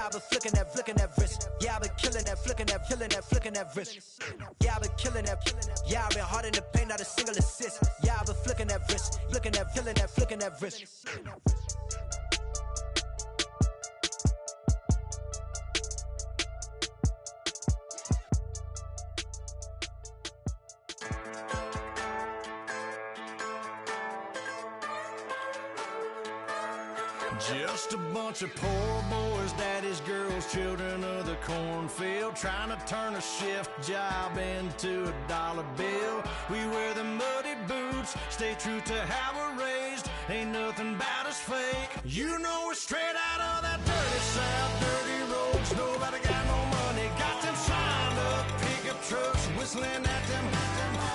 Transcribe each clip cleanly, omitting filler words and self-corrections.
I've been flicking that wrist. Yeah, I've been killing that, flicking that wrist. Yeah, I've been killing that. Yeah, I've been hard in the paint, not a single assist. Yeah, I've been flicking that wrist, flicking that wrist. Just a bunch of poor boys, daddies, girls, children of the cornfield, trying to turn a shift job into a dollar bill. We wear the muddy boots, stay true to how we're raised. Ain't nothing about us fake. You know we're straight out of that dirty South, dirty roads. Nobody got no money, got them signed up pickup trucks, whistling at them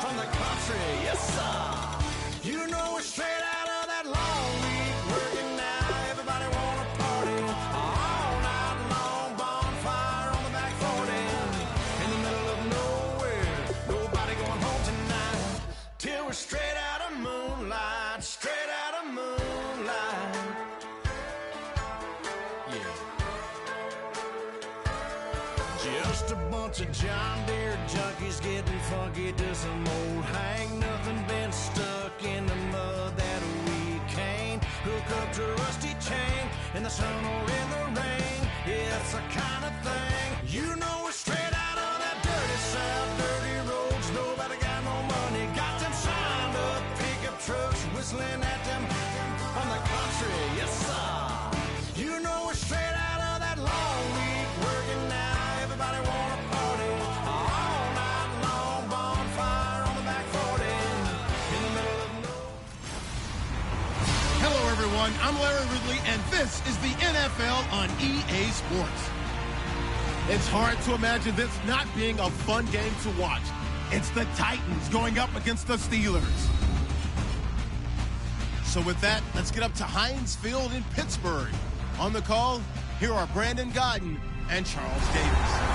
from the country. Yes, sir. You know we're straight out of that long week working now. Everybody wanna party all night long, bonfire on the back 40 in the middle of nowhere. Nobody going home tonight till we're straight out of moonlight, straight out of moonlight. Yeah. Just a bunch of John Deere junkies getting funky to some old hang. Nothing been stuck in the mud that we can't hook up to a rusty chain in the sun or in the rain. Yeah, it's the kind of thing. You know we're straight out of that dirty South, dirty roads. Nobody got no money, got them signed up pickup trucks, whistling at them from the country. Yes, sir. You know we're straight out of that long week working now. Everybody wanna party all night long, bonfire on the back 40 in the middle of nowhere. Hello, everyone. I'm Larry Ridley, and this is the NFL on EA Sports. It's hard to imagine this not being a fun game to watch. It's the Titans going up against the Steelers. So with that, let's get up to Heinz Field in Pittsburgh. On the call, here are Brandon Godden and Charles Davis.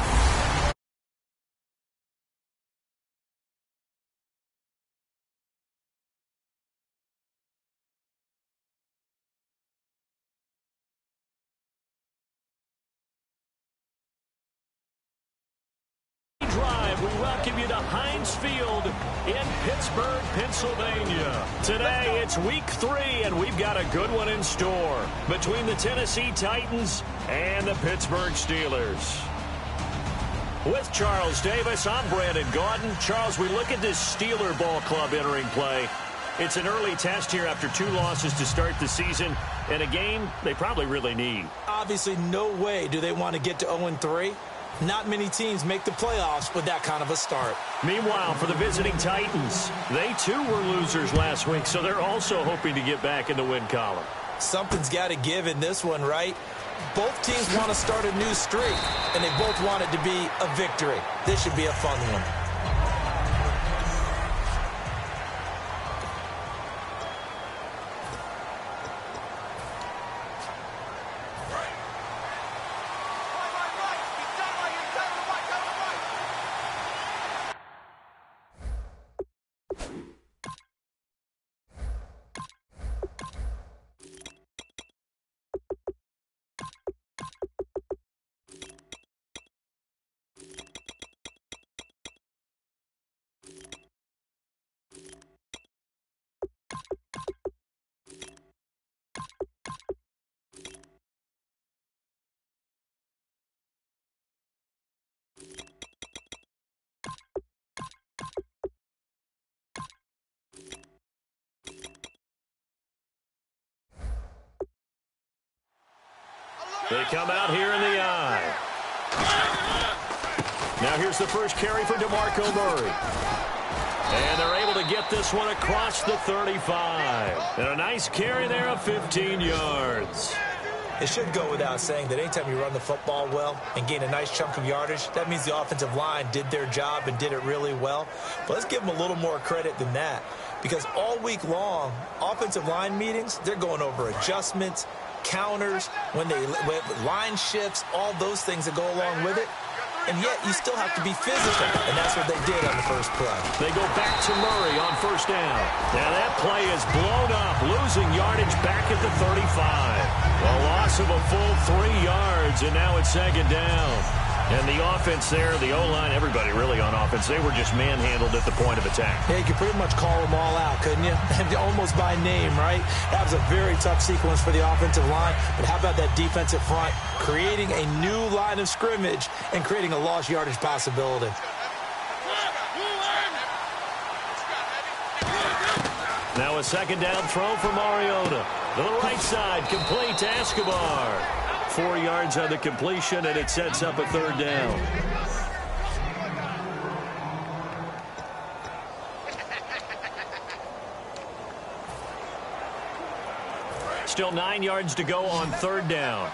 Drive, we welcome you to Heinz Field in Pittsburgh, Pennsylvania. Today it's week 3 and we've got a good one in store between the Tennessee Titans and the Pittsburgh Steelers. With Charles Davis, I'm Brandon Gaudin. Charles, we look at this Steeler ball club entering play. It's an early test here after 2 losses to start the season, and a game they probably really need. Obviously, no way do they want to get to 0-3. Not many teams make the playoffs with that kind of a start. Meanwhile, for the visiting Titans, they too were losers last week, so they're also hoping to get back in the win column. Something's got to give in this one, right? Both teams want to start a new streak, and they both want it to be a victory. This should be a fun one. They come out here in the eye. Now here's the first carry for DeMarco Murray. And they're able to get this one across the 35. And a nice carry there of 15 yards. It should go without saying that anytime you run the football well and gain a nice chunk of yardage, that means the offensive line did their job and did it really well. But let's give them a little more credit than that, because all week long, offensive line meetings, they're going over adjustments, counters, when line shifts, all those things that go along with it. And yet you still have to be physical, and that's what they did on the first play. They go back to Murray on first down. Now that play is blown up, losing yardage back at the 35. A loss of a full 3 yards yards, and now it's second down. And the offense there, the O-line, everybody really on offense, they were just manhandled at the point of attack. Yeah, you could pretty much call them all out, couldn't you? Almost by name, right? That was a very tough sequence for the offensive line. But how about that defensive front creating a new line of scrimmage and creating a lost yardage possibility? Now a second down throw for Mariota. To the right side, complete to Escobar. 4 yards on the completion, and it sets up a third down. Still 9 yards to go on third down.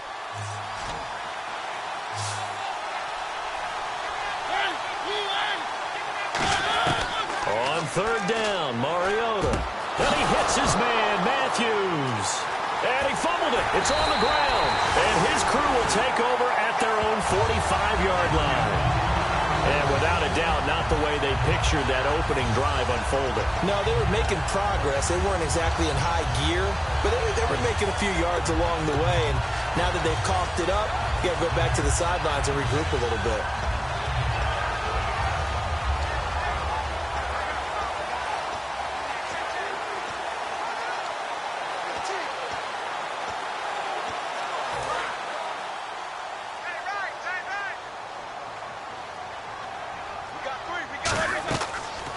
On third down, Mariota. And he hits his man, Matthews. And he fumbled it. It's on the ground. And his crew will take over at their own 45-yard line. And without a doubt, not the way they pictured that opening drive unfolding. No, they were making progress. They weren't exactly in high gear, but they were making a few yards along the way. And now that they've coughed it up, you got to go back to the sidelines and regroup a little bit.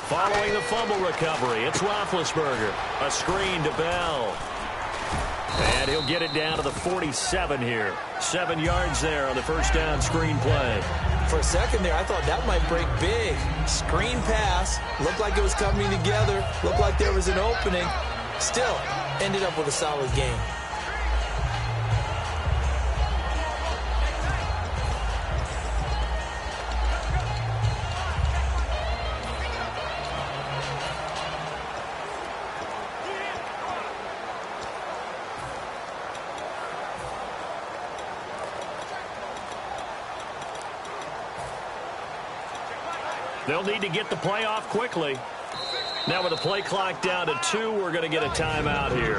Following the fumble recovery, it's Roethlisberger. A screen to Bell. And he'll get it down to the 47 here. 7 yards there on the first down screen play. For a second there, I thought that might break big. Screen pass. Looked like it was coming together. Looked like there was an opening. Still, ended up with a solid game. They'll need to get the play off quickly. Now with the play clock down to 2, we're going to get a timeout here.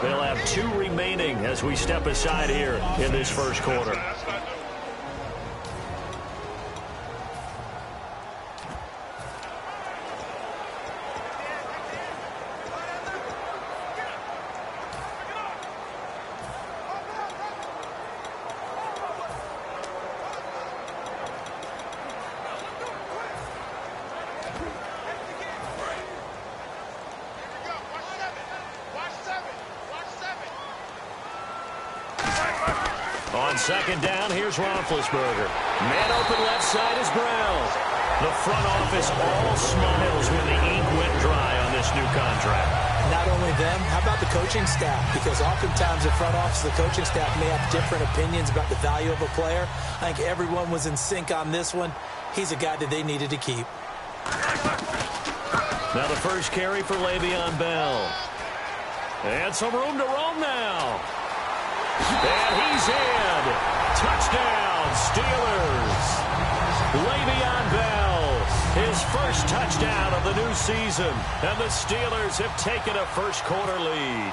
They'll have 2 remaining as we step aside here in this first quarter. On second down, here's Roethlisberger. Man open left side is Brown. The front office all smiles when the ink went dry on this new contract. Not only them, how about the coaching staff? Because oftentimes the front office, the coaching staff may have different opinions about the value of a player. I think everyone was in sync on this one. He's a guy that they needed to keep. Now the first carry for Le'Veon Bell. And some room to roam now. And he's in. Touchdown, Steelers. Le'Veon Bell, his first touchdown of the new season. And the Steelers have taken a first quarter lead.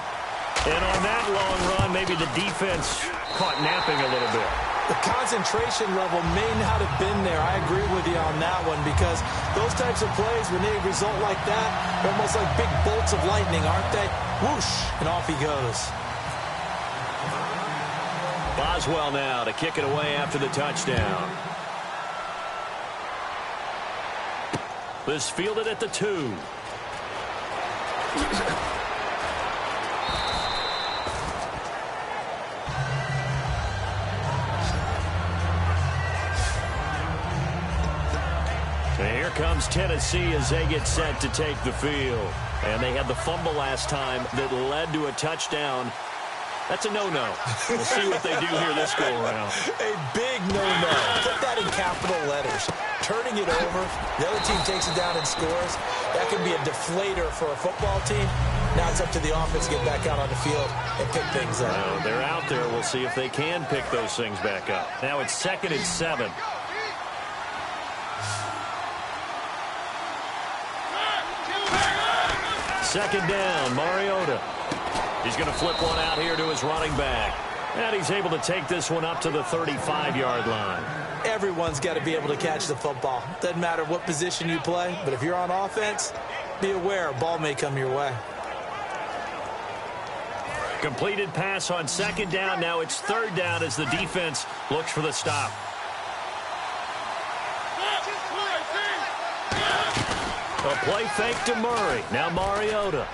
And on that long run, maybe the defense caught napping a little bit. The concentration level may not have been there. I agree with you on that one because those types of plays, when they result like that, they're almost like big bolts of lightning, aren't they? Whoosh, and off he goes. Boswell now to kick it away after the touchdown. This fielded at the 2. And here comes Tennessee as they get set to take the field. And they had the fumble last time that led to a touchdown. That's a no-no. We'll see what they do here this go-around. A big no-no. Put that in capital letters. Turning it over, the other team takes it down and scores. That can be a deflator for a football team. Now it's up to the offense to get back out on the field and pick things up. Well, they're out there. We'll see if they can pick those things back up. Now it's 2nd and 7. Second down, Mariota. He's going to flip one out here to his running back. And he's able to take this one up to the 35-yard line. Everyone's got to be able to catch the football. Doesn't matter what position you play, but if you're on offense, be aware a ball may come your way. Completed pass on second down. Now it's third down as the defense looks for the stop. A play fake to Murray. Now Mariota.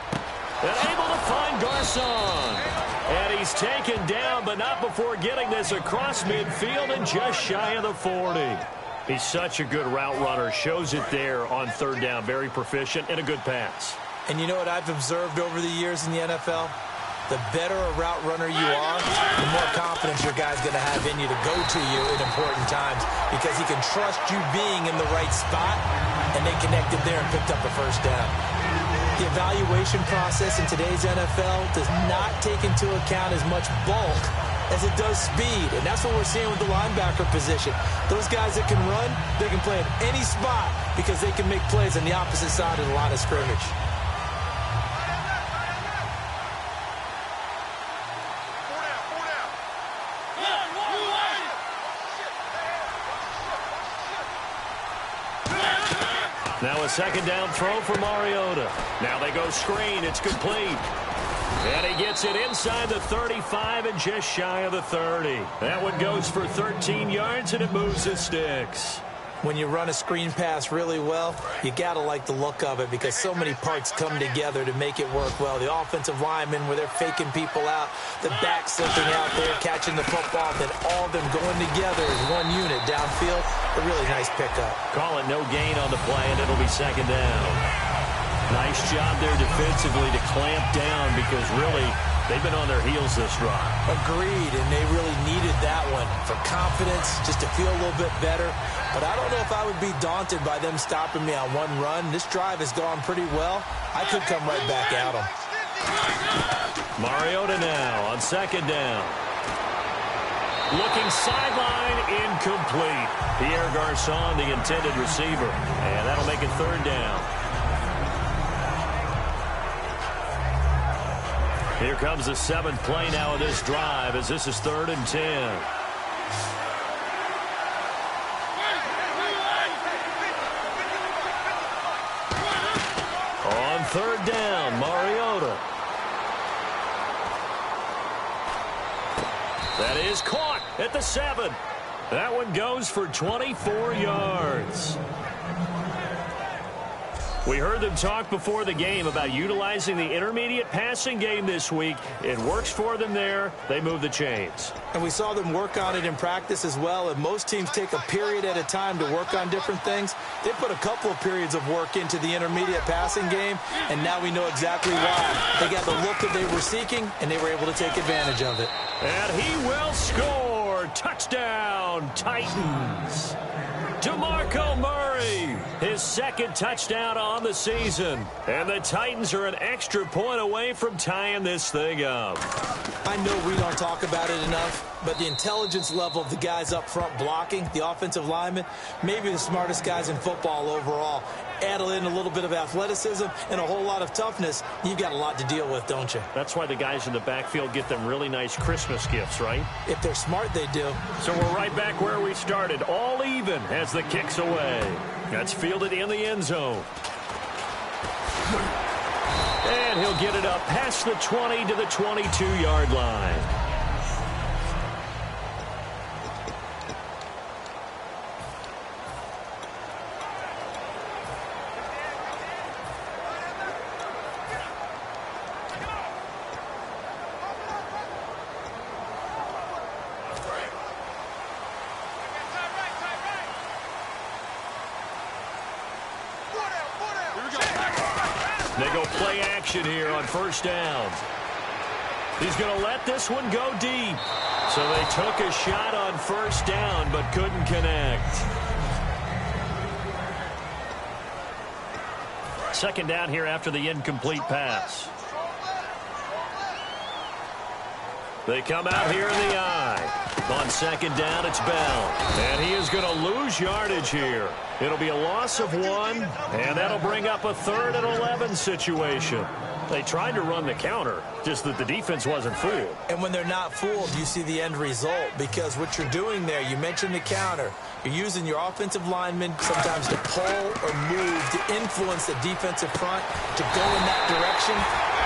And able to find Garcon. And he's taken down, but not before getting this across midfield and just shy of the 40. He's such a good route runner. Shows it there on third down. Very proficient and a good pass. And you know what I've observed over the years in the NFL? The better a route runner you are, the more confidence your guy's going to have in you to go to you in important times because he can trust you being in the right spot, and they connected there and picked up a first down. The evaluation process in today's NFL does not take into account as much bulk as it does speed, and that's what we're seeing with the linebacker position. Those guys that can run, they can play at any spot because they can make plays on the opposite side of the line of scrimmage. Now a second down throw for Mariota. Now they go screen. It's complete. And he gets it inside the 35 and just shy of the 30. That one goes for 13 yards, and it moves the sticks. When you run a screen pass really well, you got to like the look of it because so many parts come together to make it work well. The offensive linemen, where they're faking people out, the back slipping out there, catching the football, then all of them going together as one unit downfield. A really nice pickup. Call it no gain on the play, and it'll be second down. Nice job there defensively to clamp down because really they've been on their heels this drive. Agreed, and they really needed that one for confidence, just to feel a little bit better. But I don't know if I would be daunted by them stopping me on one run. This drive has gone pretty well. I could come right back at them. Mariota now on second down. Looking sideline, incomplete. Pierre Garcon, the intended receiver. And that'll make it third down. Here comes the seventh play now of this drive as this is 3rd and 10. On third down, Mariota. That is caught at the 7. That one goes for 24 yards. We heard them talk before the game about utilizing the intermediate passing game this week. It works for them there. They move the chains. And we saw them work on it in practice as well. And most teams take a period at a time to work on different things. They put a couple of periods of work into the intermediate passing game, and now we know exactly why. They got the look that they were seeking, and they were able to take advantage of it. And he will score. Touchdown, Titans. DeMarco Murray, his second touchdown on the season. And the Titans are an extra point away from tying this thing up. I know we don't talk about it enough, but the intelligence level of the guys up front blocking, the offensive linemen, maybe the smartest guys in football overall. Add in a little bit of athleticism and a whole lot of toughness, you've got a lot to deal with, don't you? That's why the guys in the backfield get them really nice Christmas gifts, right? If they're smart, they do. So we're right back where we started, all even as the kick's away. That's fielded in the end zone. And he'll get it up past the 20 to the 22-yard line. They go play action here on first down. He's going to let this one go deep. So they took a shot on first down but couldn't connect. Second down here after the incomplete pass. They come out here in the eye. On second down, it's Bell. And he is going to lose yardage here. It'll be a loss of 1, and that'll bring up a 3rd and 11 situation. They tried to run the counter, just that the defense wasn't fooled. And when they're not fooled, you see the end result, because what you're doing there, you mentioned the counter. You're using your offensive linemen sometimes to pull or move to influence the defensive front to go in that direction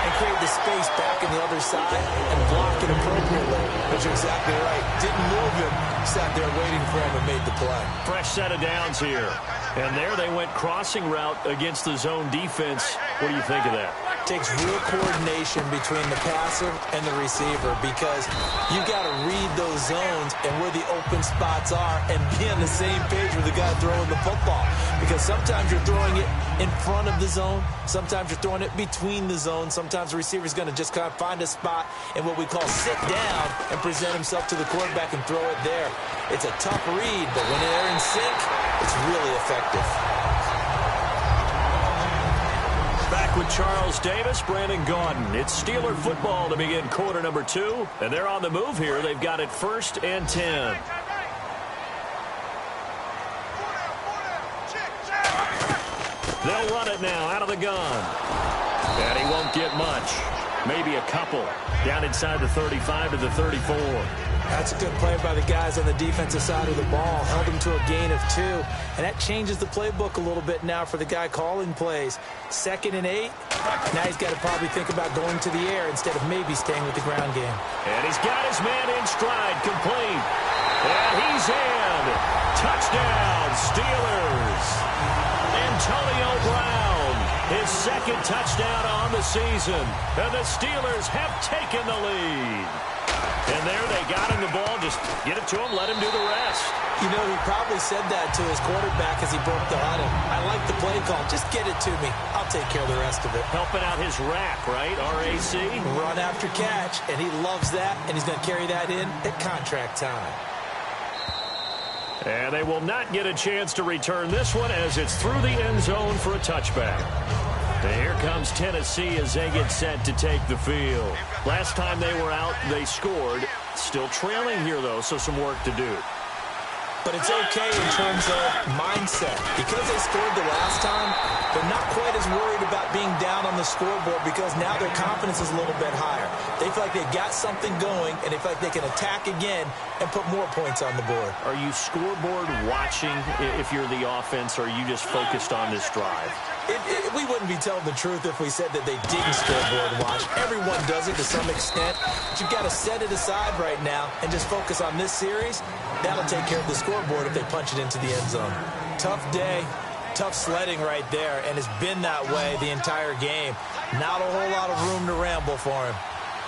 and create the space back in the other side and block it appropriately. But you're exactly right. Didn't move him. Sat there waiting for him and made the play. Fresh set of downs here. And there they went crossing route against the zone defense. What do you think of that? Takes real coordination between the passer and the receiver, because you got to read those zones and where the open spots are and be on the same page with the guy throwing the football. Because sometimes you're throwing it in front of the zone. Sometimes you're throwing it between the zones. Sometimes the receiver's going to just kind of find a spot and what we call sit down and present himself to the quarterback and throw it there. It's a tough read, but when they're in sync, it's really effective. Back with Charles Davis, Brandon Gaudin. It's Steeler football to begin quarter number 2. And they're on the move here. They've got it 1st and 10. They'll run it now out of the gun. And he won't get much. Maybe a couple. Down inside the 35 to the 34. That's a good play by the guys on the defensive side of the ball. Held him to a gain of 2. And that changes the playbook a little bit now for the guy calling plays. 2nd and 8. Now he's got to probably think about going to the air instead of maybe staying with the ground game. And he's got his man in stride, complete. And he's in. Touchdown, Steelers. Antonio Brown, his 2nd touchdown on the season. And the Steelers have taken the lead. And there they got him the ball. Just get it to him, let him do the rest. You know, he probably said that to his quarterback as he broke the huddle. I like the play call. Just get it to me. I'll take care of the rest of it. Helping out his rack, right? RAC. Run after catch, and he loves that, and he's going to carry that in at contract time. And they will not get a chance to return this one as it's through the end zone for a touchback. And here comes Tennessee as they get set to take the field. Last time they were out, they scored. Still trailing here, though, so some work to do. But it's okay in terms of mindset. Because they scored the last time, they're not quite as worried about being down on the scoreboard, because now their confidence is a little bit higher. They feel like they've got something going, and they feel like they can attack again and put more points on the board. Are you scoreboard watching if you're the offense, or are you just focused on this drive? We wouldn't be telling the truth if we said that they didn't scoreboard watch. Everyone does it to some extent. But you've got to set it aside right now and just focus on this series. That'll take care of the scoreboard if they punch it into the end zone. Tough day, tough sledding right there, and it's been that way the entire game. Not a whole lot of room to ramble for him.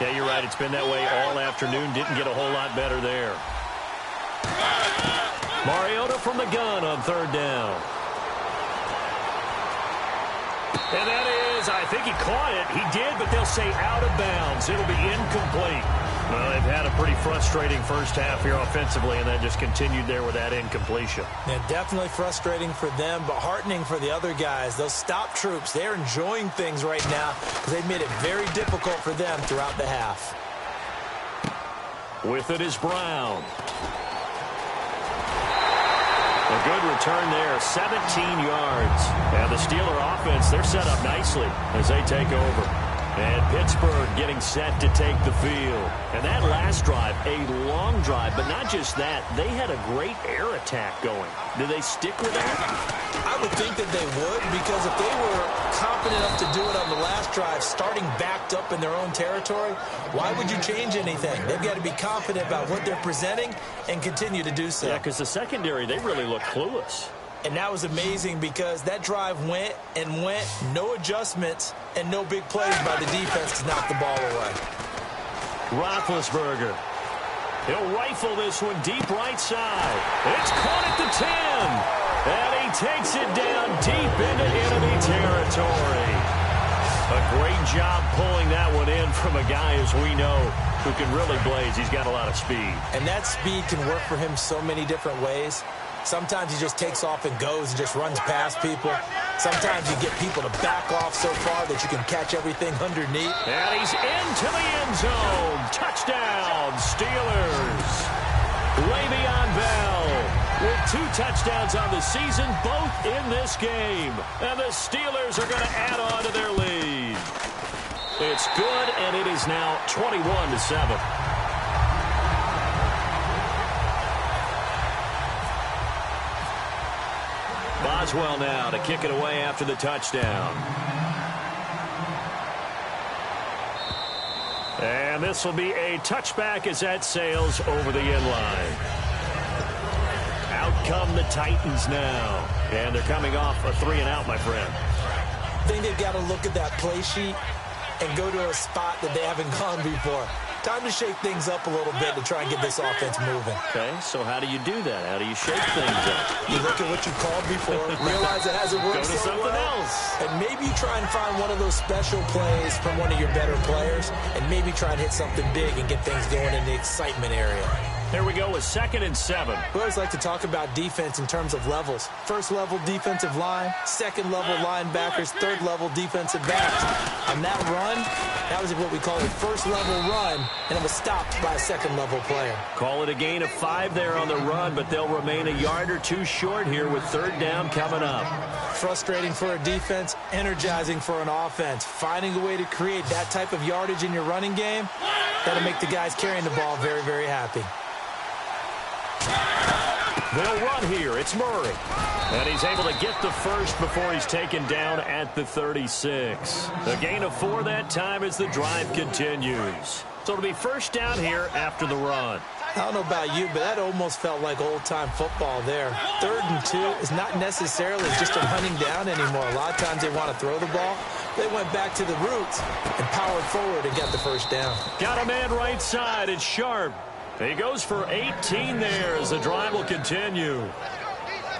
Yeah, you're right. It's been that way all afternoon. Didn't get a whole lot better there. Mariota from the gun on 3rd down. And that is, I think he caught it. He did, but they'll say out of bounds. It'll be incomplete. Well, they've had a pretty frustrating first half here offensively, and then just continued there with that incompletion. Yeah, definitely frustrating for them, but heartening for the other guys. Those stop troops, they're enjoying things right now because they've made it very difficult for them throughout the half. With it is Brown. A good return there, 17 yards. And the Steeler offense, they're set up nicely as they take over. And Pittsburgh getting set to take the field. And that last drive, a long drive, but not just that. They had a great air attack going. Do they stick with that? I would think that they would, because if they were confident enough to do it on the last drive, starting backed up in their own territory, why would you change anything? They've got to be confident about what they're presenting and continue to do so. Yeah, because the secondary, they really look clueless. And that was amazing because that drive went and went, no adjustments, and no big plays by the defense to knock the ball away. Roethlisberger. He'll rifle this one deep right side. It's caught at the 10. And he takes it down deep into enemy territory. A great job pulling that one in from a guy, as we know, who can really blaze. He's got a lot of speed. And that speed can work for him so many different ways. Sometimes he just takes off and goes and just runs past people. Sometimes you get people to back off so far that you can catch everything underneath. And he's into the end zone. Touchdown, Steelers. Le'Veon Bell with 2 touchdowns on the season, both in this game. And the Steelers are going to add on to their lead. It's good, and it is now 21-7. Boswell now to kick it away after the touchdown. And this will be a touchback as that sails over the end line. Out come the Titans now. And they're coming off a 3-and-out, my friend. I think they've got to look at that play sheet and go to a spot that they haven't gone before. Time to shake things up a little bit to try and get this offense moving. Okay, so how do you do that? How do you shake things up? You look at what you called before, realize it hasn't worked Go to so something well, else. and maybe try and find one of those special plays from one of your better players, and maybe try and hit something big and get things going in the excitement area. Here we go with 2nd and 7. We always like to talk about defense in terms of levels. First level defensive line, second level linebackers, third level defensive backs. On that run, that was what we call a first level run, and it was stopped by a second level player. Call it a gain of 5 there on the run, but they'll remain a yard or 2 short here with 3rd down coming up. Frustrating for a defense, energizing for an offense. Finding a way to create that type of yardage in your running game, that'll make the guys carrying the ball very, very happy. They'll run here. It's Murray. And he's able to get the first before he's taken down at the 36. A gain of 4 that time as the drive continues. So it'll be 1st down here after the run. I don't know about you, but that almost felt like old-time football there. 3rd and 2 is not necessarily just a running down anymore. A lot of times they want to throw the ball. They went back to the roots and powered forward and got the 1st down. Got a man right side. It's Sharp. He goes for 18 there as the drive will continue.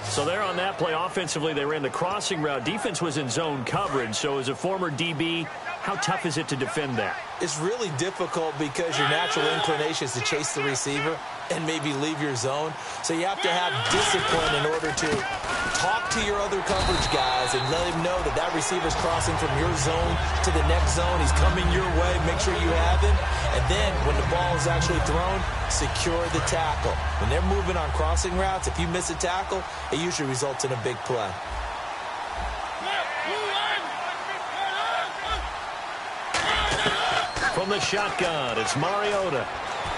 So there on that play, offensively, they ran the crossing route. Defense was in zone coverage. So as a former DB, how tough is it to defend that? It's really difficult because your natural inclination is to chase the receiver and maybe leave your zone. So you have to have discipline in order to talk to your other coverage guys and let him know that that receiver's crossing from your zone to the next zone. He's coming your way. Make sure you have him. And then when the ball is actually thrown, secure the tackle. When they're moving on crossing routes, if you miss a tackle, it usually results in a big play. From the shotgun, it's Mariota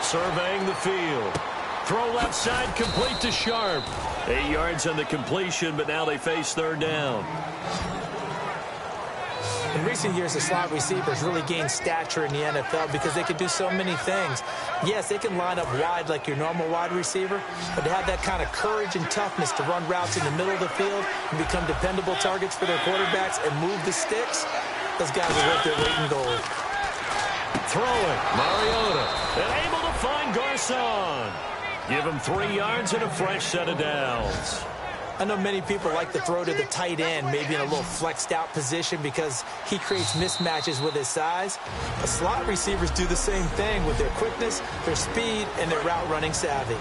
surveying the field. Throw left side, complete to Sharp. 8 yards on the completion, but now they face 3rd down. In recent years, the slot receivers really gained stature in the NFL because they can do so many things. Yes, they can line up wide like your normal wide receiver, but to have that kind of courage and toughness to run routes in the middle of the field and become dependable targets for their quarterbacks and move the sticks, those guys are worth their weight in gold. Throwing, Mariota, and able to find Garcon. Give him 3 yards and a fresh set of downs. I know many people like to throw to the tight end, maybe in a little flexed out position because he creates mismatches with his size. But slot receivers do the same thing with their quickness, their speed, and their route running savvy.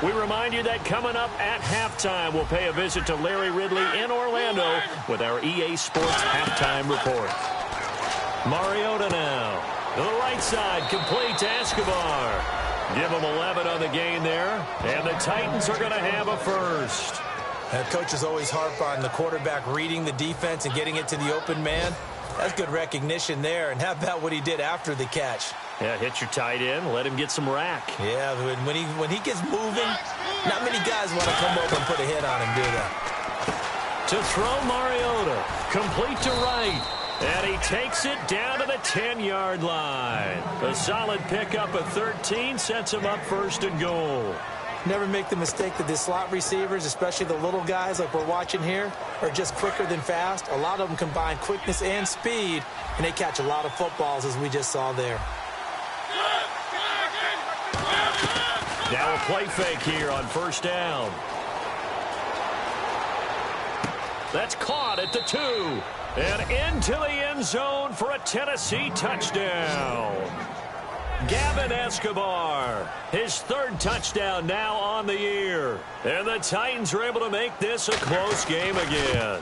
We remind you that coming up at halftime, we'll pay a visit to Larry Ridley in Orlando with our EA Sports Halftime Report. Mariota now. To the right side, complete to Escobar. Give them 11 on the gain there. And the Titans are going to have a first. Coaches always harp on the quarterback reading the defense and getting it to the open man. That's good recognition there. And how about what he did after the catch? Yeah, hit your tight end. Let him get some rack. Yeah, when he gets moving, not many guys want to come over and put a hit on him, do they? To throw Mariota. Complete to right. And he takes it down to the 10-yard line. A solid pickup of 13 sets him up 1st and goal. Never make the mistake that the slot receivers, especially the little guys like we're watching here, are just quicker than fast. A lot of them combine quickness and speed, and they catch a lot of footballs, as we just saw there. Now a play fake here on 1st down. That's caught at the 2. And into the end zone for a Tennessee touchdown. Gavin Escobar, his 3rd touchdown now on the year. And the Titans are able to make this a close game again.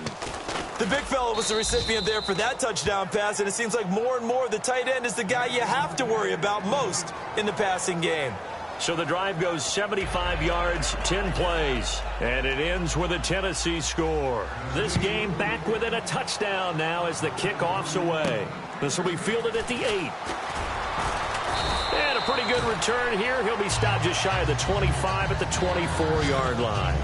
The big fella was the recipient there for that touchdown pass, and it seems like more and more the tight end is the guy you have to worry about most in the passing game. So the drive goes 75 yards, 10 plays, and it ends with a Tennessee score. This game back within a touchdown now as the kickoff's away. This will be fielded at the 8. And a pretty good return here. He'll be stopped just shy of the 25 at the 24-yard line.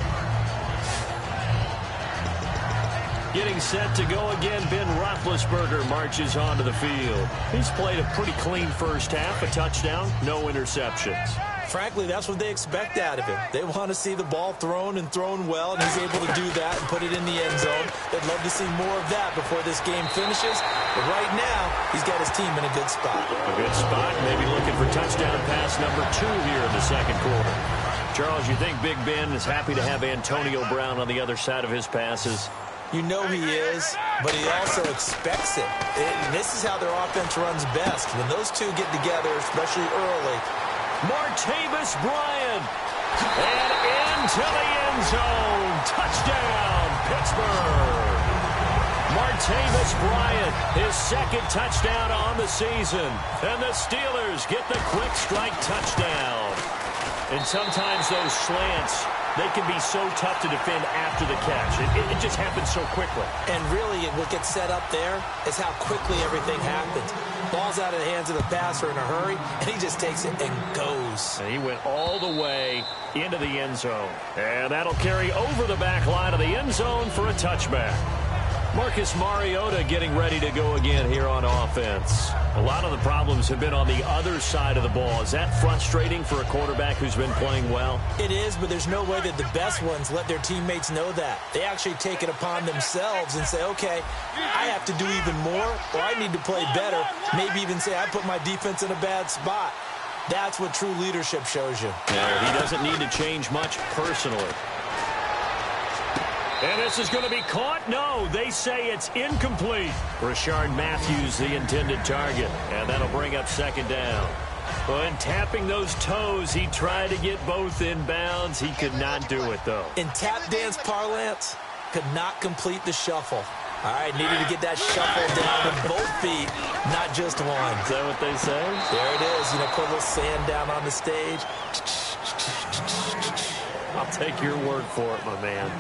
Getting set to go again, Ben Roethlisberger marches onto the field. He's played a pretty clean first half, a touchdown, no interceptions. Frankly, that's what they expect out of him. They want to see the ball thrown and thrown well, and he's able to do that and put it in the end zone. They'd love to see more of that before this game finishes. But right now, he's got his team in a good spot. A good spot, maybe looking for touchdown pass number 2 here in the second quarter. Charles, you think Big Ben is happy to have Antonio Brown on the other side of his passes? You know he is, but he also expects it. And this is how their offense runs best. When those two get together, especially early. Martavis Bryant. And into the end zone. Touchdown, Pittsburgh. Martavis Bryant, his second touchdown on the season. And the Steelers get the quick strike touchdown. And sometimes those slants, they can be so tough to defend after the catch. It just happens so quickly. And really, what gets set up there is how quickly everything happens. Ball's out of the hands of the passer in a hurry, and he just takes it and goes. And he went all the way into the end zone. And that'll carry over the back line of the end zone for a touchback. Marcus Mariota getting ready to go again here on offense. A lot of the problems have been on the other side of the ball. Is that frustrating for a quarterback who's been playing well? It is, but there's no way that the best ones let their teammates know that. They actually take it upon themselves and say, okay, I have to do even more, or I need to play better. Maybe even say I put my defense in a bad spot. That's what true leadership shows you. Yeah, he doesn't need to change much personally. And this is going to be caught? No, they say it's incomplete. Rashard Matthews, the intended target. And that'll bring up second down. Well, and tapping those toes, he tried to get both in bounds. He could not do it, though. In tap dance parlance, could not complete the shuffle. All right, needed to get that shuffle down with both feet, not just one. Is that what they say? There it is. You know, put a little sand down on the stage. I'll take your word for it, my man.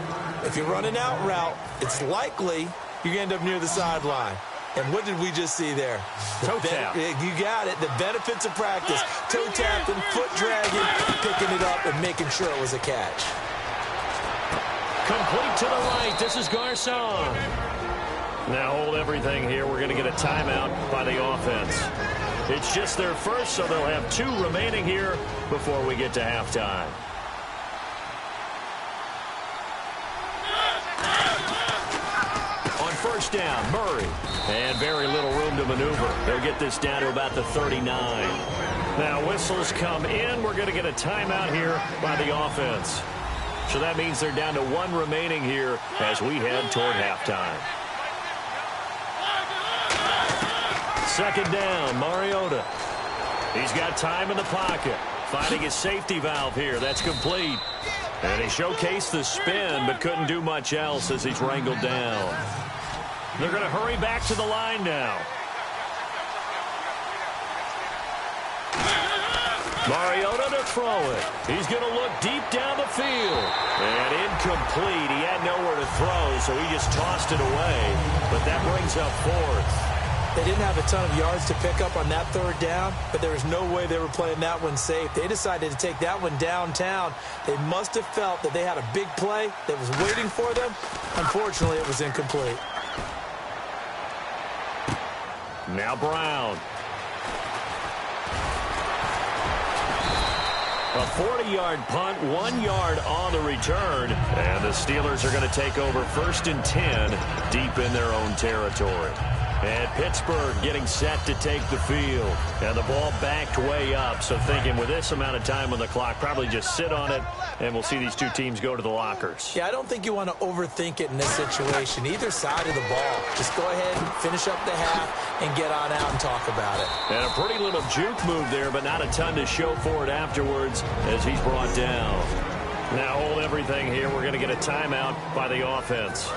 If you're running out route, it's likely you're going to end up near the sideline. And what did we just see there? Toe tap. You got it. The benefits of practice. Toe tapping, foot dragging, picking it up, and making sure it was a catch. Complete to the right. This is Garcon. Now hold everything here. We're going to get a timeout by the offense. It's just their first, so they'll have 2 remaining here before we get to halftime. First down, Murray. And very little room to maneuver. They'll get this down to about the 39. Now whistles come in. We're going to get a timeout here by the offense. So that means they're down to 1 remaining here as we head toward halftime. Second down, Mariota. He's got time in the pocket. Finding his safety valve here. That's complete. And he showcased the spin but couldn't do much else as he's wrangled down. They're going to hurry back to the line now. Mariota to throw it. He's going to look deep down the field. And incomplete. He had nowhere to throw, so he just tossed it away. But that brings up 4th. They didn't have a ton of yards to pick up on that 3rd down, but there was no way they were playing that one safe. They decided to take that one downtown. They must have felt that they had a big play that was waiting for them. Unfortunately, it was incomplete. Now Brown. A 40-yard punt, 1 yard on the return. And the Steelers are going to take over 1st and 10 deep in their own territory. And Pittsburgh getting set to take the field. And the ball backed way up. So thinking with this amount of time on the clock, probably just sit on it, and we'll see these 2 teams go to the lockers. Yeah, I don't think you want to overthink it in this situation. Either side of the ball. Just go ahead and finish up the half and get on out and talk about it. And a pretty little juke move there, but not a ton to show for it afterwards as he's brought down. Now hold everything here. We're going to get a timeout by the offense.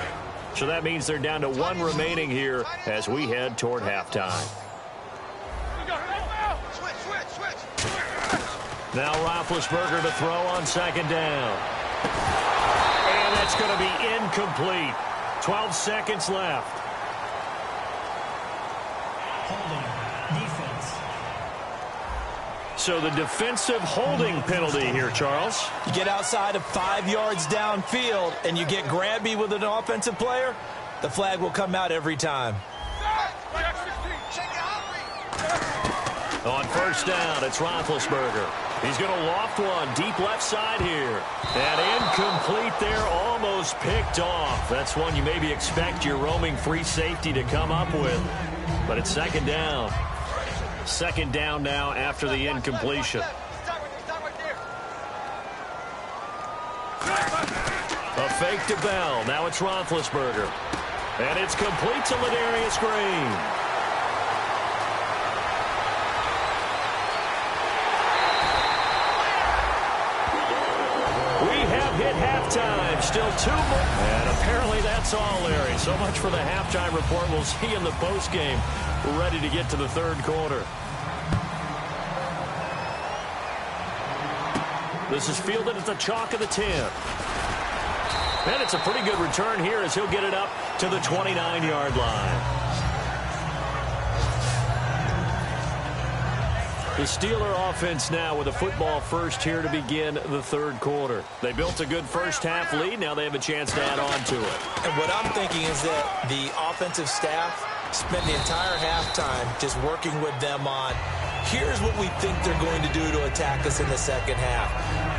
So that means they're down to 1 remaining here as we head toward halftime. Now Roethlisberger to throw on second down. And that's going to be incomplete. 12 seconds left. Holding. Defense. So the defensive holding penalty here, Charles. You get outside of 5 yards downfield and you get grabby with an offensive player, the flag will come out every time. On first down, it's Roethlisberger. He's going to loft one deep left side here. And incomplete there, almost picked off. That's one you maybe expect your roaming free safety to come up with. But it's second down. Second down now after the incompletion. A fake to Bell. Now it's Roethlisberger. And it's complete to Ladarius Green. Hit halftime. Still 2 more. And apparently that's all, Larry. So much for the halftime report. We'll see you in the postgame. We're ready to get to the third quarter. This is fielded at the chalk of the 10. And it's a pretty good return here as he'll get it up to the 29-yard line. The Steeler offense now with a football first here to begin the third quarter. They built a good first half lead. Now they have a chance to add on to it. And what I'm thinking is that the offensive staff spent the entire halftime just working with them on, here's what we think they're going to do to attack us in the second half.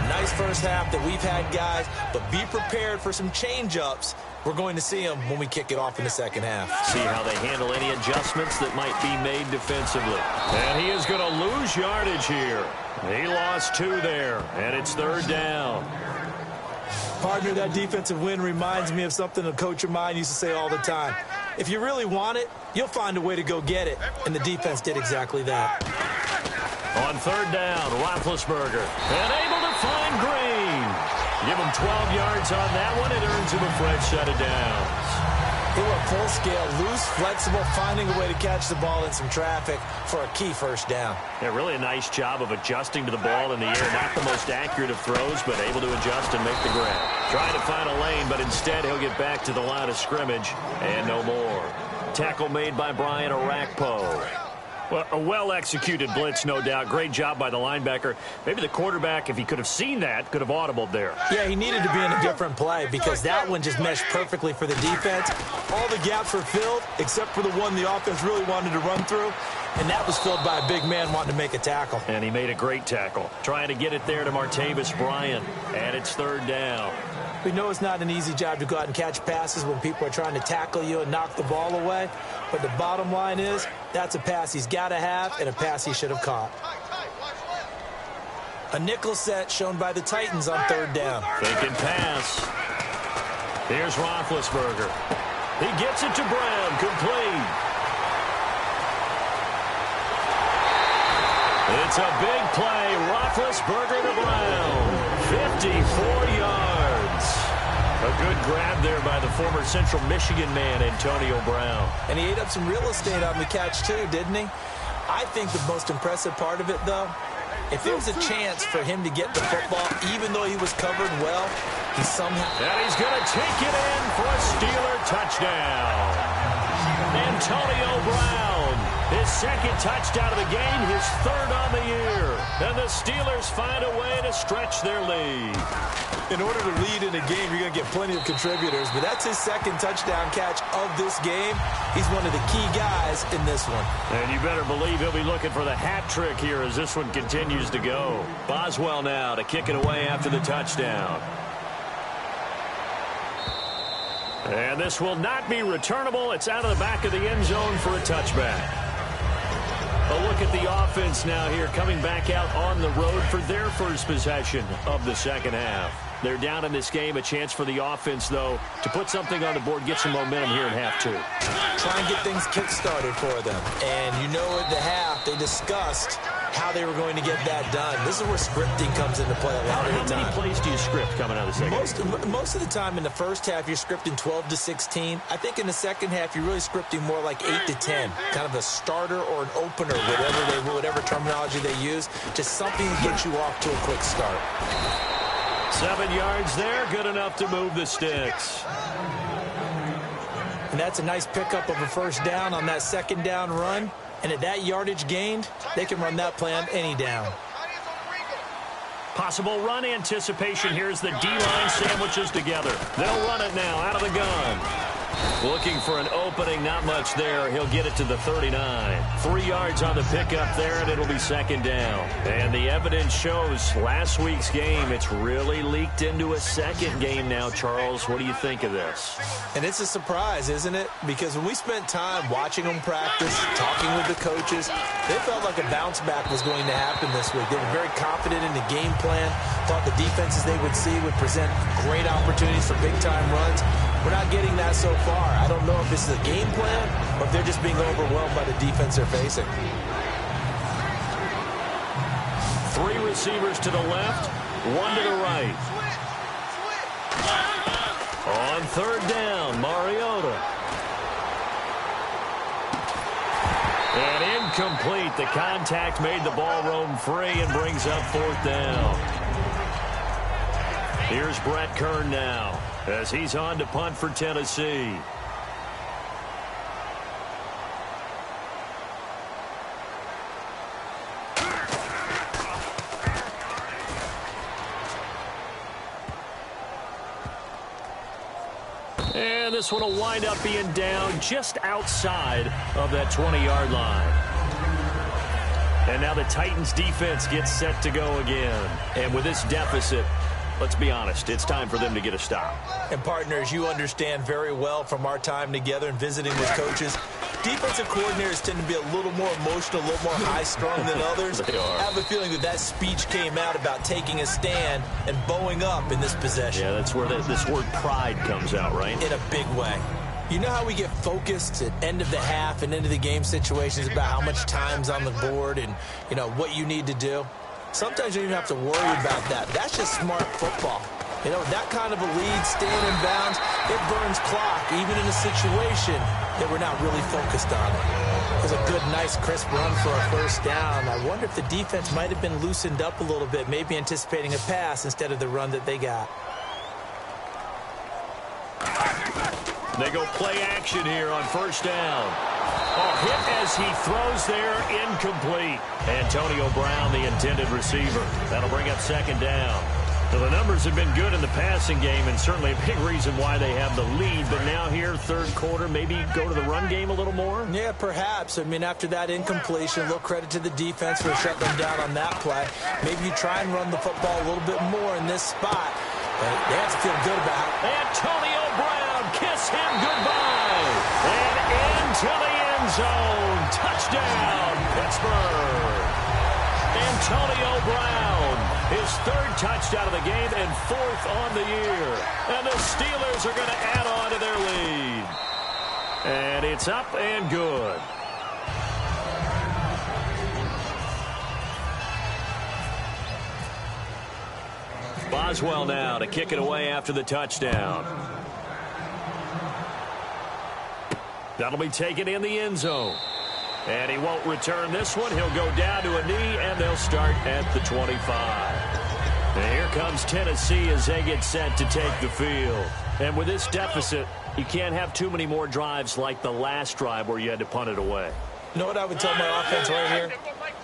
Nice first half that we've had, guys, but be prepared for some change-ups. We're going to see them when we kick it off in the second half. See how they handle any adjustments that might be made defensively. And he is going to lose yardage here. He lost 2 there, and it's third down. Partner, that defensive win reminds me of something a coach of mine used to say all the time. If you really want it, you'll find a way to go get it. And the defense did exactly that. On third down, Roethlisberger. And able to find Green. Give him 12 yards on that one. It earns him a fresh set of downs. They were full scale, loose, flexible, finding a way to catch the ball in some traffic for a key first down. Yeah, really a nice job of adjusting to the ball in the air. Not the most accurate of throws, but able to adjust and make the grab. Trying to find a lane, but instead he'll get back to the line of scrimmage and no more. Tackle made by Brian Orakpo. Well, a well-executed blitz, no doubt. Great job by the linebacker. Maybe the quarterback, if he could have seen that, could have audibled there. Yeah, he needed to be in a different play because that one just meshed perfectly for the defense. All the gaps were filled except for the one the offense really wanted to run through, and that was filled by a big man wanting to make a tackle. And he made a great tackle. Trying to get it there to Martavis Bryant, and it's third down. We know it's not an easy job to go out and catch passes when people are trying to tackle you and knock the ball away. But the bottom line is, that's a pass he's got to have and a pass he should have caught. A nickel set shown by the Titans on third down. Fake and pass. Here's Roethlisberger. He gets it to Brown, complete. It's a big play. Roethlisberger to Brown. 54 yards. A good grab there by the former Central Michigan man, Antonio Brown. And he ate up some real estate on the catch, too, didn't he? I think the most impressive part of it, though, if there was a chance for him to get the football, even though he was covered well, he somehow... And he's going to take it in for a Steeler touchdown. Antonio Brown, his second touchdown of the game, his third on the year. And the Steelers find a way to stretch their lead. In order to lead in a game, you're going to get plenty of contributors, but that's his second touchdown catch of this game. He's one of the key guys in this one. And you better believe he'll be looking for the hat trick here as this one continues to go. Boswell now to kick it away after the touchdown. And this will not be returnable. It's out of the back of the end zone for a touchback. A look at the offense now here, coming back out on the road for their first possession of the second half. They're down in this game. A chance for the offense, though, to put something on the board, get some momentum here in half 2. Try and get things kick-started for them. And you know at the half, they discussed how they were going to get that done. This is where scripting comes into play a lot of the time. How many plays do you script coming out of the second half? Most of the time in the first half, you're scripting 12 to 16. I think in the second half, you're really scripting more like 8 to 10. Kind of a starter or an opener, whatever terminology they use. Just something to get you off to a quick start. 7 yards there, good enough to move the sticks. And that's a nice pickup of a first down on that second down run. And at that yardage gained, they can run that play on any down. Possible run anticipation. Here's the D-line sandwiches together. They'll run it now out of the gun. Looking for an opening, not much there. He'll get it to the 39. 3 yards on the pickup there, and it'll be second down. And the evidence shows last week's game, it's really leaked into a second game now, Charles. What do you think of this? And it's a surprise, isn't it? Because when we spent time watching them practice, talking with the coaches, they felt like a bounce back was going to happen this week. They were very confident in the game plan, thought the defenses they would see would present great opportunities for big-time runs. We're not getting that so far. I don't know if this is a game plan or if they're just being overwhelmed by the defense they're facing. 3 receivers to the left, 1 to the right. On third down, Mariota. And incomplete. The contact made the ball roam free and brings up fourth down. Here's Brett Kern now, as he's on to punt for Tennessee. And this one will wind up being down just outside of that 20-yard line. And now the Titans defense gets set to go again. And with this deficit, let's be honest, it's time for them to get a stop. And partners, you understand very well from our time together and visiting with coaches, defensive coordinators tend to be a little more emotional, a little more high-strung than others. They are. I have a feeling that speech came out about taking a stand and bowing up in this possession. Yeah, that's where this word pride comes out, right? In a big way. You know how we get focused at end of the half and end of the game situations about how much time's on the board and, you know, what you need to do? Sometimes you don't even have to worry about that. That's just smart football. You know, that kind of a lead, staying in bounds, it burns clock, even in a situation that we're not really focused on it. It was a good, nice, crisp run for a first down. I wonder if the defense might have been loosened up a little bit, maybe anticipating a pass instead of the run that they got. They go play action here on first down. Oh, hit as he throws there, incomplete. Antonio Brown, the intended receiver. That'll bring up second down. So the numbers have been good in the passing game, and certainly a big reason why they have the lead. But now here, third quarter, maybe go to the run game a little more? Yeah, perhaps. I mean, after that incompletion, a little credit to the defense for shutting them down on that play. Maybe you try and run the football a little bit more in this spot. But they have to feel good about it. Antonio Brown, kiss him goodbye. And into the end zone. Touchdown, Pittsburgh. Antonio Brown, his third touchdown of the game and fourth on the year. And the Steelers are going to add on to their lead. And it's up and good. Boswell now to kick it away after the touchdown. That'll be taken in the end zone. And he won't return this one. He'll go down to a knee, and they'll start at the 25. And here comes Tennessee as they get set to take the field. And with this deficit, you can't have too many more drives like the last drive where you had to punt it away. You know what I would tell my offense right here?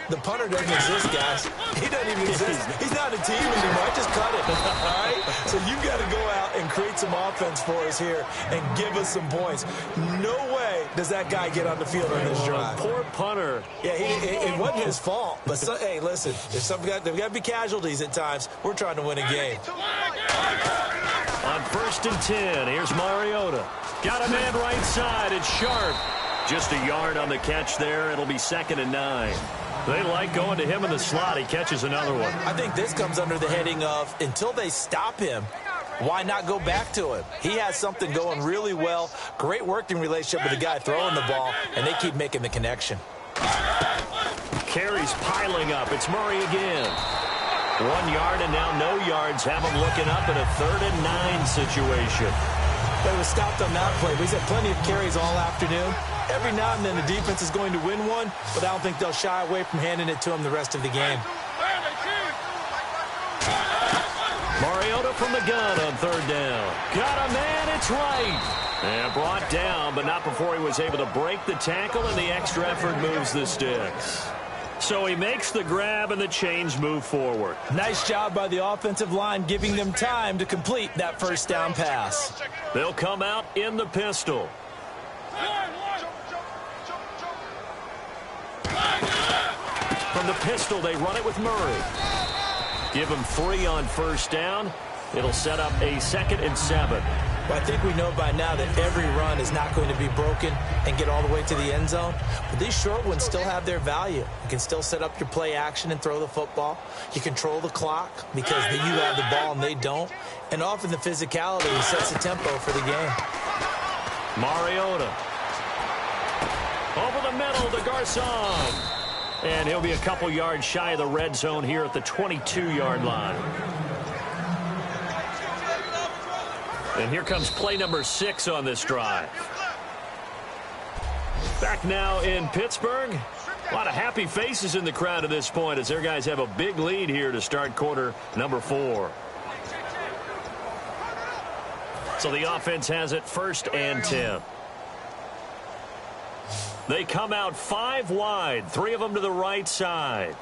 The punter doesn't exist, guys. He doesn't even exist. He's not a team anymore. I just cut it. All right? So you've got to go out and create some offense for us here and give us some points. No way does that guy get on the field on this drive. Poor punter. Yeah, it wasn't his fault. But, hey, listen, there's got to be casualties at times. We're trying to win a game. On 1st and 10, here's Mariota. Got a man right side. It's Sharp. Just a yard on the catch there. It'll be 2nd and 9. They like going to him in the slot. He catches another one. I think this comes under the heading of until they stop him, why not go back to him? He has something going really well. Great working relationship with the guy throwing the ball, and they keep making the connection. Carries piling up. It's Murray again. 1 yard and now no yards. Have him looking up in a 3rd and 9 situation. But it was stopped on that play. He's had plenty of carries all afternoon. Every now and then the defense is going to win one, but I don't think they'll shy away from handing it to him the rest of the game. Mariota from the gun on 3rd down. Got a man, it's right. And brought down, but not before he was able to break the tackle, and the extra effort moves the sticks. So he makes the grab, and the chains move forward. Nice job by the offensive line, giving them time to complete that first down pass. They'll come out in the pistol. From the pistol, they run it with Murray. Give him 3 on 1st down. It'll set up a 2nd and 7. Well, I think we know by now that every run is not going to be broken and get all the way to the end zone. But these short ones still have their value. You can still set up your play action and throw the football. You control the clock because you have the ball and they don't. And often the physicality sets the tempo for the game. Mariota. Over the middle to Garcon. And he'll be a couple yards shy of the red zone here at the 22-yard line. And here comes play number 6 on this drive. Back now in Pittsburgh. A lot of happy faces in the crowd at this point as their guys have a big lead here to start quarter number 4. So the offense has it 1st and 10. They come out 5 wide, 3 of them to the right side.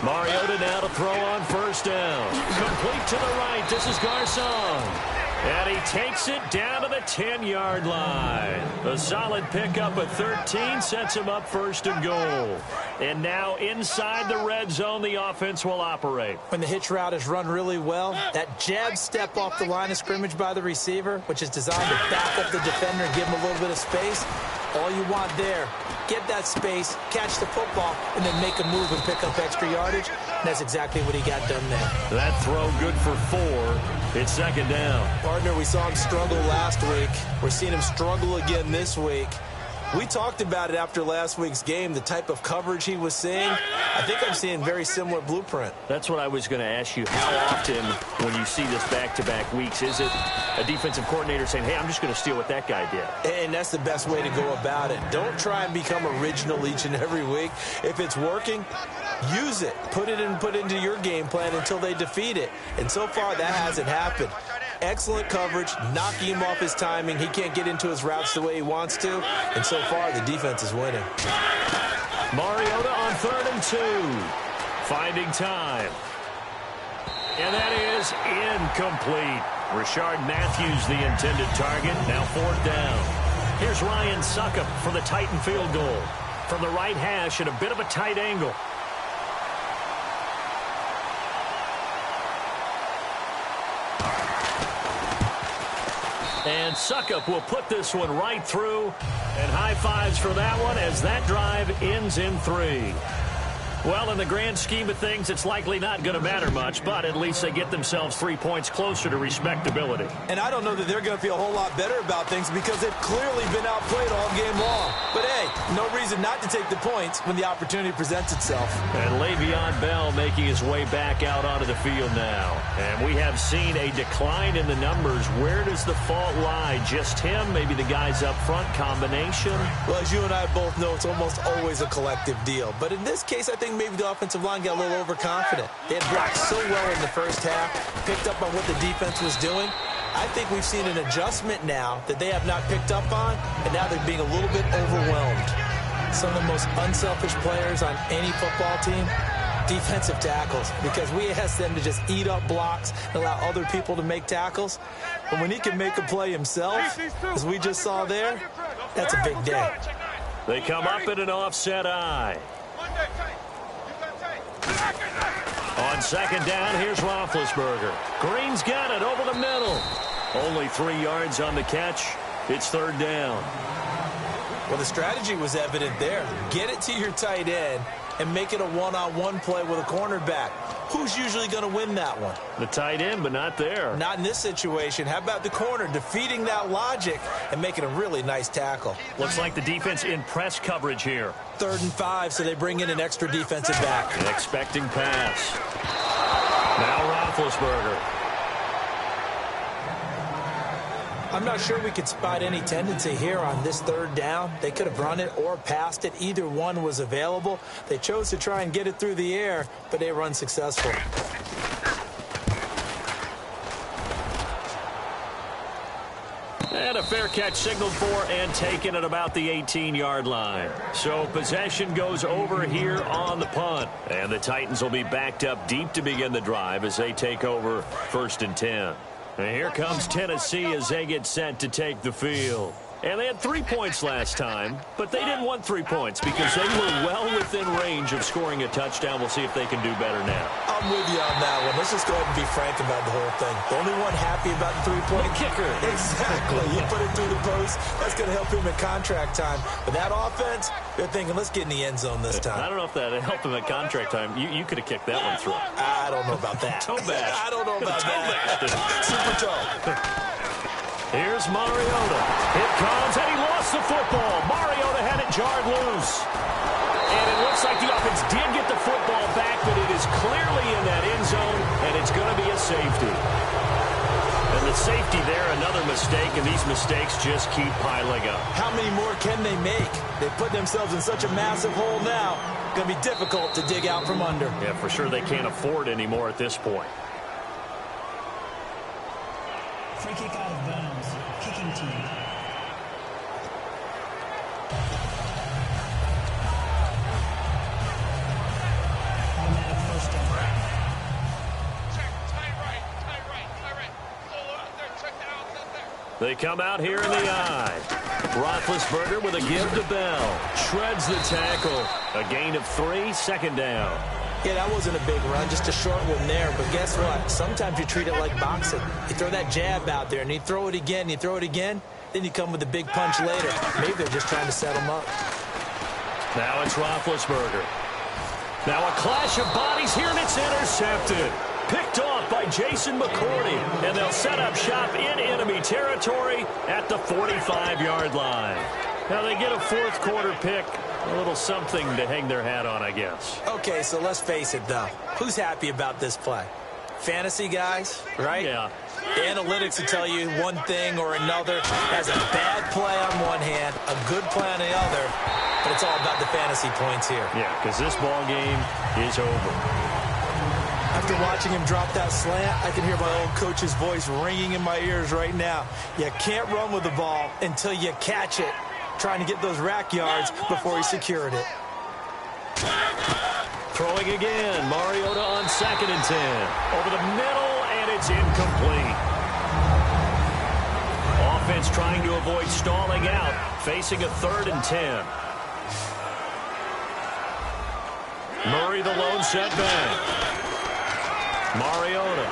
Mariota now to throw on 1st down. Complete to the right. This is Garcon. And he takes it down to the 10-yard line. A solid pickup at 13 sets him up 1st and goal. And now inside the red zone, the offense will operate. When the hitch route is run really well, that jab step off the line of scrimmage by the receiver, which is designed to back up the defender and give him a little bit of space, all you want there, get that space, catch the football, and then make a move and pick up extra yardage. And that's exactly what he got done there. That throw good for 4. It's 2nd down. Partner, we saw him struggle last week. We're seeing him struggle again this week. We talked about it after last week's game, the type of coverage he was seeing. I think I'm seeing very similar blueprint. That's what I was going to ask you. How often, when you see this back-to-back weeks, is it a defensive coordinator saying, hey, I'm just going to steal what that guy did? And that's the best way to go about it. Don't try and become original each and every week. If it's working, use it. Put it into your game plan until they defeat it. And so far, that hasn't happened. Excellent coverage, knocking him off his timing. He can't get into his routes the way he wants to. And so far, the defense is winning. Mariota on 3rd and 2. Finding time. And that is incomplete. Rashard Matthews, the intended target. Now 4th down. Here's Ryan Suckup for the Titan field goal. From the right hash at a bit of a tight angle. And Suckup will put this one right through. And high fives for that one as that drive ends in 3. Well, in the grand scheme of things, it's likely not going to matter much, but at least they get themselves 3 points closer to respectability. And I don't know that they're going to feel a whole lot better about things because they've clearly been outplayed all game long. But, hey, no reason not to take the points when the opportunity presents itself. And Le'Veon Bell making his way back out onto the field now. And we have seen a decline in the numbers. Where does the fault lie? Just him? Maybe the guys up front? Combination? Well, as you and I both know, it's almost always a collective deal. But in this case, I think maybe the offensive line got a little overconfident. They had blocked so well in the first half, picked up on what the defense was doing. I think we've seen an adjustment now that they have not picked up on, and now they're being a little bit overwhelmed. Some of the most unselfish players on any football team, defensive tackles, because we ask them to just eat up blocks and allow other people to make tackles. But when he can make a play himself, as we just saw there, that's a big day. They come up in an offset eye. On 2nd down, here's Roethlisberger. Green's got it over the middle. Only 3 yards on the catch. It's 3rd down. Well, the strategy was evident there. Get it to your tight end, and make it a one-on-one play with a cornerback. Who's usually going to win that one? The tight end, but not there. Not in this situation. How about the corner defeating that logic and making a really nice tackle? Looks like the defense in press coverage here. 3rd and 5, so they bring in an extra defensive back. An expecting pass. Now Roethlisberger. I'm not sure we could spot any tendency here on this 3rd down. They could have run it or passed it. Either one was available. They chose to try and get it through the air, but they were unsuccessful. And a fair catch signaled for and taken at about the 18-yard line. So possession goes over here on the punt. And the Titans will be backed up deep to begin the drive as they take over 1st and 10. And here comes Tennessee as they get set to take the field. And they had 3 points last time, but they didn't want 3 points because they were well within range of scoring a touchdown. We'll see if they can do better now. I'm with you on that one. Let's just go ahead and be frank about the whole thing. The only one happy about the 3-point kicker. Exactly. You put it through the post. That's going to help him at contract time. But that offense, they're thinking, let's get in the end zone this time. I don't know if that helped him at contract time. You could have kicked that one through. I don't know about that. Toe bash. I don't know about that. Super toe. Here's Mariota. It comes, and he lost the football. Mariota had it jarred loose. And it looks like the offense did get the football back, but it is clearly in that end zone, and it's going to be a safety. And the safety there, another mistake, and these mistakes just keep piling up. How many more can they make? They put themselves in such a massive hole now. Going to be difficult to dig out from under. Yeah, for sure they can't afford any more at this point. Free kick out of bounds. Kicking team. Automatic first down. Check, tie right. Solo out there, check that out there. They come out here in the eye. Roethlisberger with a give to Bell. Shreds the tackle. A gain of 3, 2nd down. Yeah, that wasn't a big run, just a short one there. But guess what? Sometimes you treat it like boxing. You throw that jab out there, and you throw it again, then you come with a big punch later. Maybe they're just trying to set him up. Now it's Roethlisberger. Now a clash of bodies here, and it's intercepted. Picked off by Jason McCourty, and they'll set up shop in enemy territory at the 45-yard line. Now they get a 4th quarter pick. A little something to hang their hat on, I guess. Okay, so let's face it, though. Who's happy about this play? Fantasy guys, right? Yeah. The analytics will tell you one thing or another. Has a bad play on one hand, a good play on the other, but it's all about the fantasy points here. Yeah, because this ball game is over. After watching him drop that slant, I can hear my old coach's voice ringing in my ears right now. You can't run with the ball until you catch it. Trying to get those rack yards before he secured it. Throwing again. Mariota on 2nd and 10. Over the middle, and it's incomplete. Offense trying to avoid stalling out. Facing a 3rd and 10. Murray the lone setback. Mariota.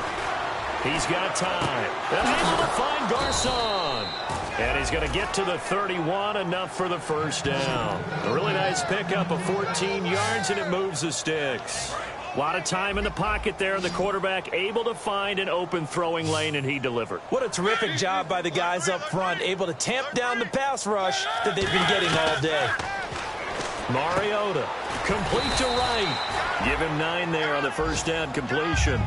He's got time. And able to find Garcon. And he's going to get to the 31, enough for the 1st down. A really nice pickup of 14 yards, and it moves the sticks. A lot of time in the pocket there, and the quarterback able to find an open throwing lane, and he delivered. What a terrific job by the guys up front, able to tamp down the pass rush that they've been getting all day. Mariota, complete to right. Give him 9 there on the 1st down completion.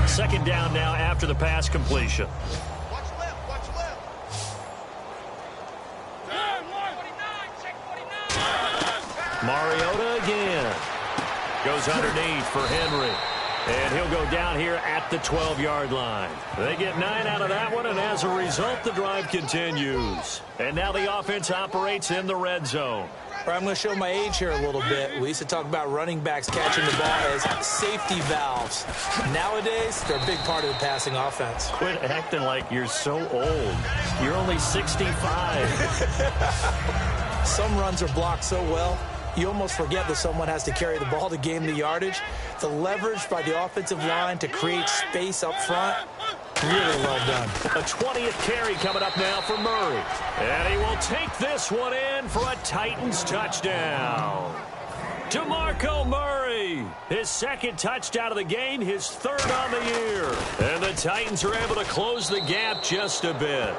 2nd down now after the pass completion. Watch left. Check 49. Mariota again. Goes underneath for Henry. And he'll go down here at the 12-yard line. They get 9 out of that one, and as a result, the drive continues. And now the offense operates in the red zone. I'm going to show my age here a little bit. We used to talk about running backs catching the ball as safety valves. Nowadays, they're a big part of the passing offense. Quit acting like you're so old. You're only 65. Some runs are blocked so well, you almost forget that someone has to carry the ball to gain the yardage. The leverage by the offensive line to create space up front, Really well done. A 20th carry coming up now for Murray. And he will take this one in for a Titans touchdown. DeMarco Murray, his second touchdown of the game, his third on the year. And the Titans are able to close the gap just a bit.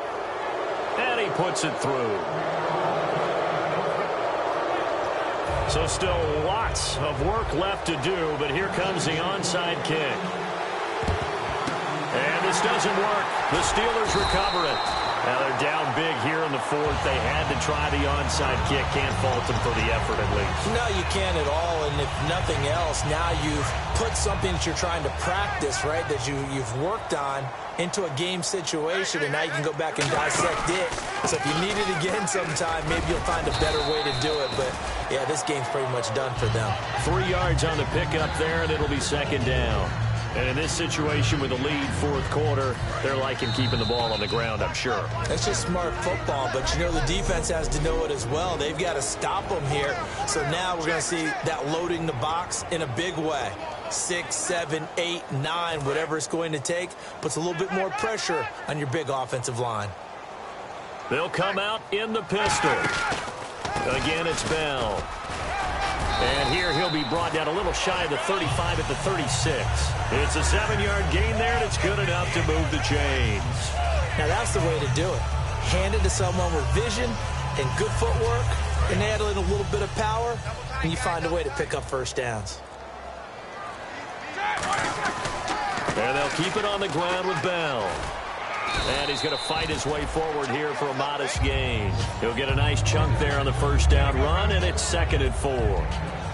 And he puts it through. So still lots of work left to do, but here comes the onside kick. And this doesn't work. The Steelers recover it. Now they're down big here in the fourth. They had to try the onside kick. Can't fault them for the effort at least. No, you can't at all. And if nothing else, now you've put something that you're trying to practice, right, that you've worked on into a game situation, and now you can go back and dissect it. So if you need it again sometime, maybe you'll find a better way to do it. But, yeah, this game's pretty much done for them. 3 yards on the pickup there, and it'll be second down. And in this situation with a lead fourth quarter, they're liking keeping the ball on the ground, I'm sure. That's just smart football, but you know the defense has to know it as well. They've got to stop them here. So now we're going to see that loading the box in a big way. 6, 7, 8, 9, whatever it's going to take, puts a little bit more pressure on your big offensive line. They'll come out in the pistol. Again, it's Bell. And here he'll be brought down a little shy of the 35 at the 36. It's a 7-yard gain there, and it's good enough to move the chains. Now that's the way to do it. Hand it to someone with vision and good footwork, and add in a little bit of power, and you find a way to pick up first downs. And they'll keep it on the ground with Bell. And he's going to fight his way forward here for a modest gain. He'll get a nice chunk there on the first down run, and it's 2nd and 4.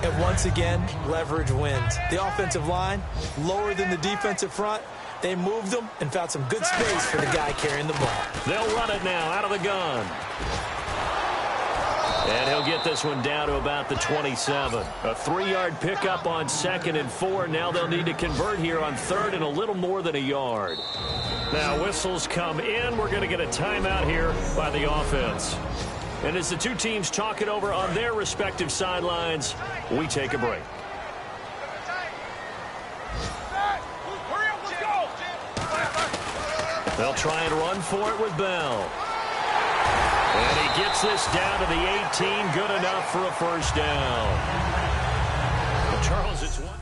And once again, leverage wins. The offensive line, lower than the defensive front. They moved them and found some good space for the guy carrying the ball. They'll run it now out of the gun. And he'll get this one down to about the 27. A 3-yard pickup on 2nd and 4. Now they'll need to convert here on 3rd and a little more than a yard. Now whistles come in. We're going to get a timeout here by the offense. And as the two teams talk it over on their respective sidelines, we take a break. They'll try and run for it with Bell. And he gets this down to the 18. Good enough for a first down. Well, Charles, it's one.